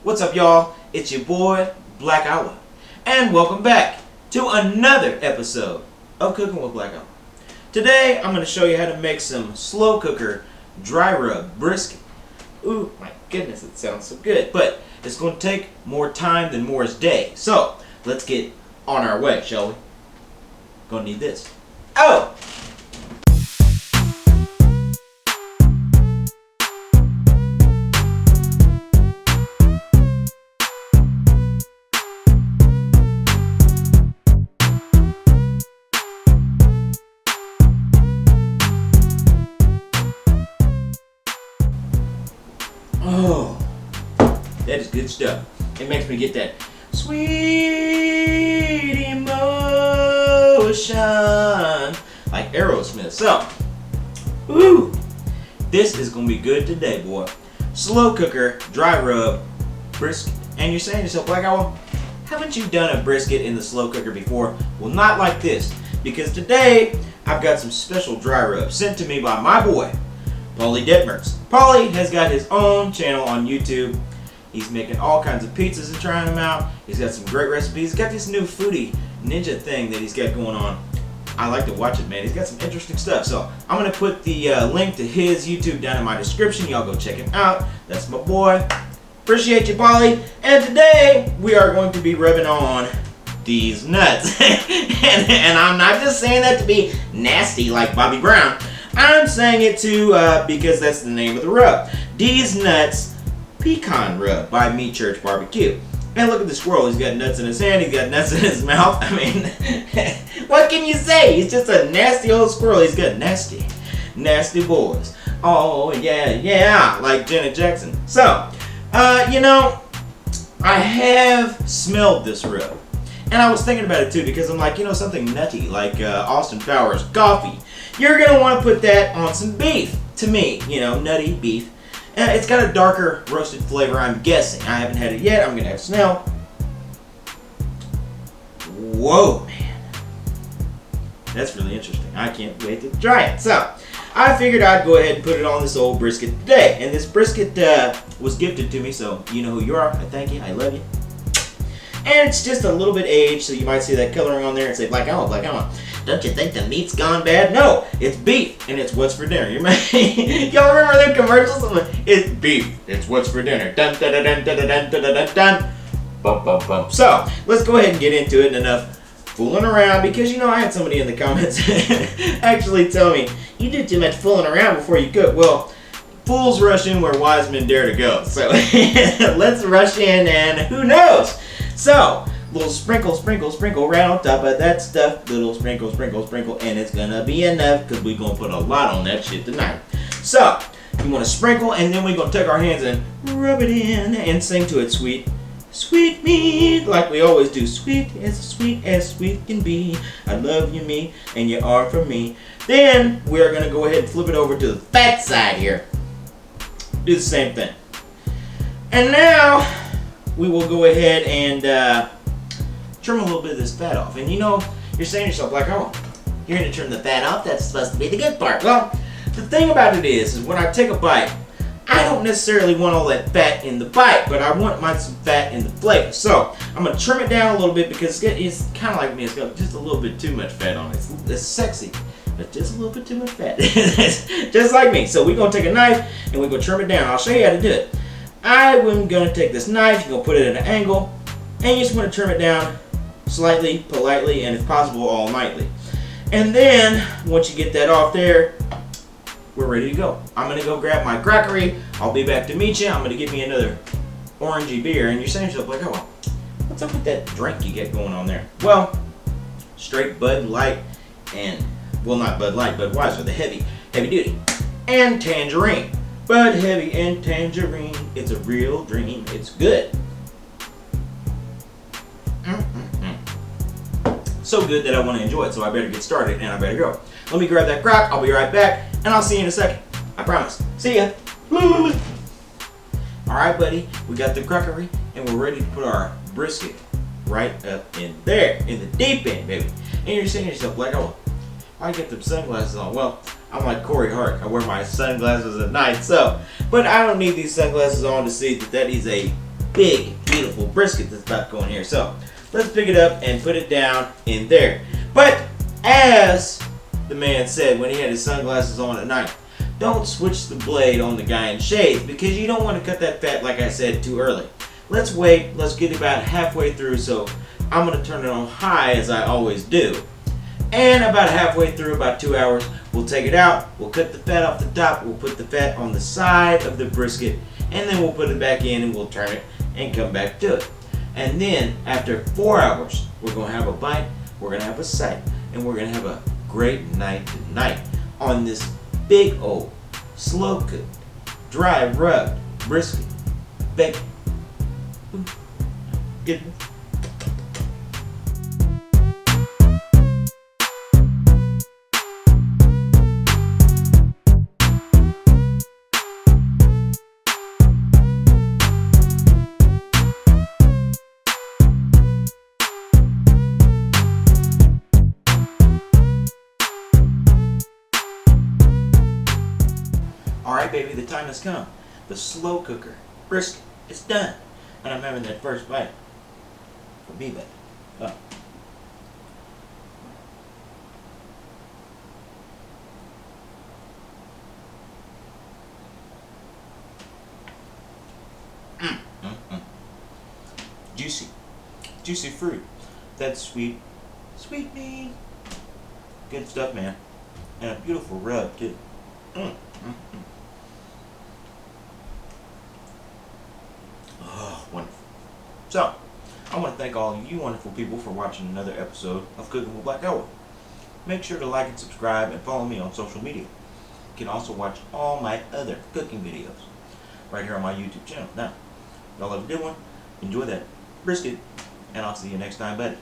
What's up, y'all? It's your boy, Black Hour, and welcome back to another episode of Cooking with Black Hour. Today, I'm going to show you how to make some slow cooker dry rub brisket. Ooh, my goodness, it sounds so good, but it's going to take more time than Moore's Day. So, let's get on our way, shall we? Gonna need this. Oh! Oh, that is good stuff. It makes me get that sweet emotion like Aerosmith. So, woo, this is gonna be good today, boy. Slow cooker, dry rub, brisket. And you're saying to yourself, Black Owl, haven't you done a brisket in the slow cooker before? Well, not like this, because today I've got some special dry rub sent to me by my boy, PAULIE DETMURDS. PAULIE has got his own channel on YouTube. He's making all kinds of pizzas and trying them out. He's got some great recipes. He's got this new foodie ninja thing that he's got going on. I like to watch it, man. He's got some interesting stuff. So I'm going to put the link to his YouTube down in my description. Y'all go check him out. That's my boy. Appreciate you, PAULIE. And today we are going to be rubbing on these nuts. and I'm not just saying that to be nasty like Bobby Brown. I'm saying it too because that's the name of the rub. These Nuts Pecan Rub by Meat Church Barbecue. And look at the squirrel. He's got nuts in his hand. He's got nuts in his mouth. I mean, what can you say? He's just a nasty old squirrel. He's got nasty boys. Oh, yeah, yeah, like Janet Jackson. So, you know, I have smelled this rub. And I was thinking about it too because I'm like, you know, something nutty like Austin Powers coffee. You're going to want to put that on some beef. To me, you know, nutty beef. It's got a darker roasted flavor, I'm guessing. I haven't had it yet. I'm going to have to smell. Whoa, man. That's really interesting. I can't wait to try it. So, I figured I'd go ahead and put it on this old brisket today. And this brisket was gifted to me, so you know who you are. I thank you. I love you. And it's just a little bit aged, so you might see that coloring on there and say, Black Owl, Black Owl. Don't you think the meat's gone bad? No, it's beef, and it's what's for dinner. Y'all remember them commercials? It's beef, it's what's for dinner. Dun dun dun dun dun dun dun dun dun. Bum bum bum. So let's go ahead and get into it. Enough fooling around, because you know I had somebody in the comments actually tell me you do too much fooling around before you cook. Well, fools rush in where wise men dare to go. So let's rush in, and who knows? So. Little sprinkle right on top of that stuff. Little sprinkle, and it's gonna be enough because we're gonna put a lot on that shit tonight. So, you wanna sprinkle, and then we're gonna take our hands and rub it in and sing to it, sweet, sweet meat, like we always do. Sweet as sweet can be. I love you, me, and you are for me. Then, we're gonna go ahead and flip it over to the fat side here. Do the same thing. And now, we will go ahead and, trim a little bit of this fat off. And you know, you're saying to yourself, like, oh, you're going to trim the fat off? That's supposed to be the good part. Well, the thing about it is when I take a bite, I don't necessarily want all that fat in the bite, but I want some fat in the flavor. So, I'm going to trim it down a little bit because it's kind of like me. It's got just a little bit too much fat on it. It's sexy, but just a little bit too much fat. Just like me. So, we're going to take a knife and we're going to trim it down. I'll show you how to do it. I'm going to take this knife, you're going to put it at an angle, and you just want to trim it down slightly, politely, and if possible, all nightly. And then, once you get that off there, we're ready to go. I'm going to go grab my crackery. I'll be back to meet you. I'm going to get me another orangey beer. And you're saying to yourself, like, oh, what's up with that drink you get going on there? Well, straight Bud Light and, well, not Bud Light, Budweiser, the heavy duty. And tangerine. Bud Heavy and tangerine. It's a real dream. It's good. So good that I want to enjoy it, so I better get started and I better go. Let me grab that crock, I'll be right back, and I'll see you in a second. I promise. See ya. Alright, buddy, we got the crockery, and we're ready to put our brisket right up in there, in the deep end, baby. And you're saying to yourself, like, oh, I get them sunglasses on. Well, I'm like Corey Hart. I wear my sunglasses at night, so. But I don't need these sunglasses on to see that that is a big, beautiful brisket that's about to go in here. So let's pick it up and put it down in there. But as the man said when he had his sunglasses on at night, don't switch the blade on the guy in shades because you don't want to cut that fat, like I said, too early. Let's wait. Let's get about halfway through. So I'm going to turn it on high as I always do. And about halfway through, about 2 hours, we'll take it out. We'll cut the fat off the top. We'll put the fat on the side of the brisket. And then we'll put it back in and we'll turn it and come back to it. And then after 4 hours, we're going to have a bite. We're going to have a sight. And we're going to have a great night tonight on this big old slow cooked, dry rubbed brisket bacon. Good. Alright baby, the time has come. The slow cooker brisket is done. And I'm having that first bite. For me, baby. Oh. Juicy. Juicy fruit. That's sweet. Sweet meat. Good stuff, man. And a beautiful rub, too. Oh, wonderful. So, I want to thank all of you wonderful people for watching another episode of Cooking with Black Elwood. Make sure to like and subscribe and follow me on social media. You can also watch all my other cooking videos right here on my YouTube channel. Now, y'all have a good one. Enjoy that brisket, and I'll see you next time, buddy.